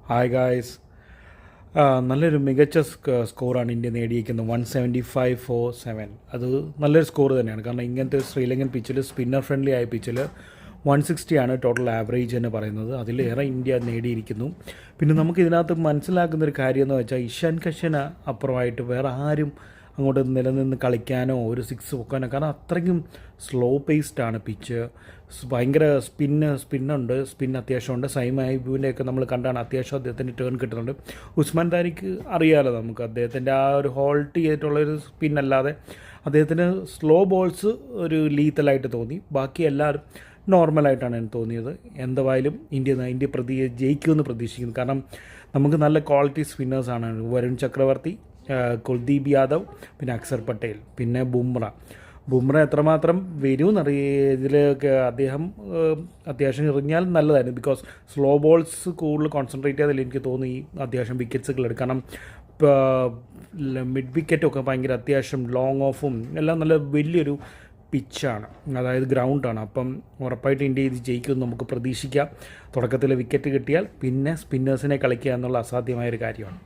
Hi guys. നല്ലൊരു മികച്ച സ്കോറാണ് India നേടിയിരിക്കുന്നത്. 175 for 7. അത് നല്ലൊരു സ്കോർ തന്നെയാണ്. കാരണം ഇങ്ങനത്തെ ശ്രീലങ്കൻ പിച്ചിൽ, സ്പിന്നർ ഫ്രണ്ട്ലി ആയ പിച്ചിൽ 160 ആണ് ടോട്ടൽ ആവറേജ് എന്ന് പറയുന്നത്. അതിലേറെ ഇന്ത്യ നേടിയിരിക്കുന്നു. പിന്നെ നമുക്ക് ഇതിനകത്ത് മനസ്സിലാക്കുന്നൊരു കാര്യം എന്ന് വെച്ചാൽ, ഇഷാൻ കിഷന് അപ്പുറമായിട്ട് വേറെ ആരും അങ്ങോട്ട് നിലനിന്ന് കളിക്കാനോ ഒരു സിക്സ് വെക്കാനോ, കാരണം അത്രയ്ക്കും സ്ലോ പേസ്ഡാണ് പിച്ച്. ഭയങ്കര സ്പിന്നുണ്ട്, സ്പിൻ അത്യാവശ്യമുണ്ട്. സൈം ഐബുവിൻ്റെയൊക്കെ നമ്മൾ കണ്ടാണ് അത്യാവശ്യം അദ്ദേഹത്തിൻ്റെ ടേൺ കിട്ടുന്നുണ്ട്. ഉസ്മാൻ താരിക്ക് അറിയാമല്ലോ നമുക്ക്, അദ്ദേഹത്തിൻ്റെ ആ ഒരു ഹോൾട്ട് ചെയ്തിട്ടുള്ളൊരു സ്പിന്നല്ലാതെ അദ്ദേഹത്തിന് സ്ലോ ബോൾസ് ഒരു ലീത്തലായിട്ട് തോന്നി. ബാക്കി എല്ലാവരും നോർമലായിട്ടാണ് എനിക്ക് തോന്നിയത്. എന്തായാലും ഇന്ത്യ ജയിക്കുമെന്ന് പ്രതീക്ഷിക്കുന്നു. കാരണം നമുക്ക് നല്ല ക്വാളിറ്റി സ്പിന്നേഴ്സാണ്. വരുൺ ചക്രവർത്തി, കുൽദീപ് യാദവ്, പിന്നെ അക്സർ പട്ടേൽ, പിന്നെ ബുംറ എത്രമാത്രം ഇതിലൊക്കെ അദ്ദേഹം അത്യാവശ്യം എറിഞ്ഞാൽ നല്ലതായിരുന്നു. ബിക്കോസ് സ്ലോ ബോൾസ് കൂടുതൽ കോൺസെൻട്രേറ്റ് ചെയ്താൽ എനിക്ക് തോന്നി അത്യാവശ്യം വിക്കറ്റ്സുകൾ എടുക്കും. കാരണം മിഡ് വിക്കറ്റൊക്കെ ഭയങ്കര അത്യാവശ്യം ലോങ് ഓഫും എല്ലാം നല്ല വലിയൊരു പിച്ചാണ്, അതായത് ഗ്രൗണ്ടാണ്. അപ്പം ഉറപ്പായിട്ട് ഇന്ത്യ ഇത് ജയിക്കുമെന്ന് നമുക്ക് പ്രതീക്ഷിക്കാം. തുടക്കത്തിൽ വിക്കറ്റ് കിട്ടിയാൽ പിന്നെ സ്പിന്നേഴ്സിനെ കളിക്കുക എന്നുള്ള അസാധ്യമായൊരു കാര്യമാണ്.